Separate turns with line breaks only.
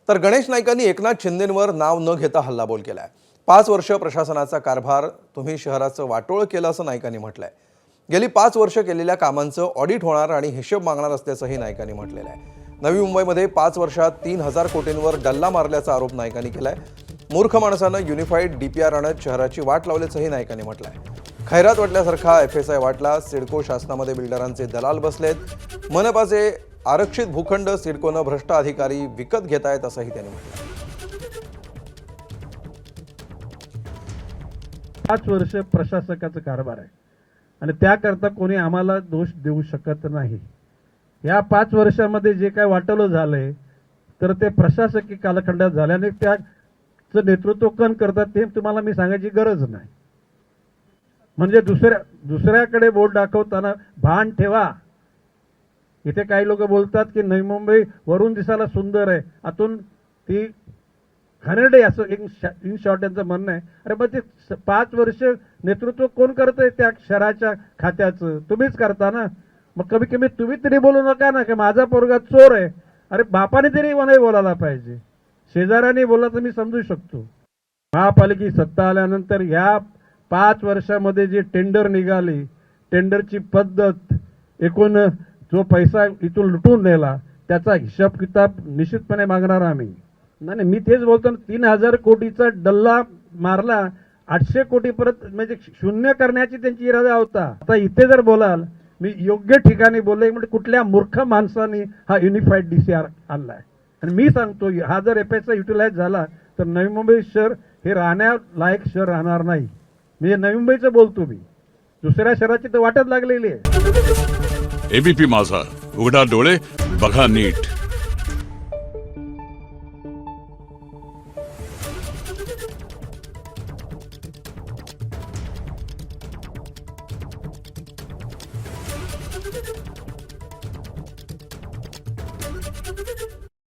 तर गणेश नाईकांनी एकनाथ शिंदेंवर नाव न घेता हल्लाबोल केलाय। 5 वर्ष प्रशासनाचा कारभार तुम्ही शहराचं वाटोळ केलं असं नाईकांनी म्हटलंय। गेली 5 वर्ष केलेल्या कामांचं ऑडिट होणार आणि हिशोब मागणार असल्याचंही नाईकांनी म्हटलेलं आहे। नवी मुंबईमध्ये 5 वर्षात 3000 कोटींवर डल्ला मारल्याचा आरोप नाईकांनी केलाय। मूर्ख माणसानं युनिफाईड डीपीआर आणत शहराची वाट लावल्याचंही नाईकांनी म्हटलंय। खैरात वाटल्यासारखा एफएसआय वाटला, सिडको शासनामध्ये बिल्डरांचे दलाल बसलेत, मनपाचे आरक्षित भूखंड सिडकोनं भ्रष्ट अधिकारी विकत घेतायत असंही त्यांनी म्हटलं।
5 वर्ष प्रशासकाचा कारभार आहे आणि त्याकरता कोणी आम्हाला दोष देऊ शकत नाही। या 5 वर्षामध्ये जे काय वाटलं झालंय तर ते प्रशासकीय कालखंडात झाल्याने त्याचं नेतृत्व कोण करतात ते तुम्हाला मी सांगायची गरज नाही। म्हणजे दुसऱ्याकडे बोट दाखवताना भान ठेवा। इथे काही लोक बोलतात की नवी मुंबई वरून दिसायला सुंदर आहे, आतून ती घाणेरडे असं इन शॉर्ट यांचं म्हणणं आहे। अरे मग ते 5 वर्ष नेतृत्व कोण करतंय त्या शहराच्या खात्याचं? तुम्हीच करता ना। मग कमी कमी तुम्ही तरी बोलू नका ना की माझा पोरगा चोर आहे। अरे बापाने तरी नाही बोलायला पाहिजे, शेजाऱ्याने बोलला तर मी समजू शकतो। महापालिकेची सत्ता आल्यानंतर या 5 वर्षामध्ये जे टेंडर निघाले, टेंडरची पद्धत, एकूण जो पैसा इथून लुटून नेला त्याचा हिसाब किताब निश्चितपणे मागणार आम्ही। नाही मी तेच बोलतो ना, 3000 कोटीचा डल्ला मारला, 800 कोटी परत म्हणजे शून्य करण्याची त्यांची इरादा होता। आता इथे जर बोलाल मी योग्य ठिकाणी बोलले म्हणजे कुठल्या मूर्ख माणसाने हा युनिफाईड डीसीआर आणलाय। आणि मी सांगतो हा जर एफएसचा युटिलाइज झाला तर नवी मुंबई शहर हे राहण्यालायक शहर राहणार नाही। मी नवी मुंबईचं बोलतो, मी दुसऱ्या शहराची तर वाटच लागलेली आहे।
एबीपी माझा, उघडा डोळे बघा नीट।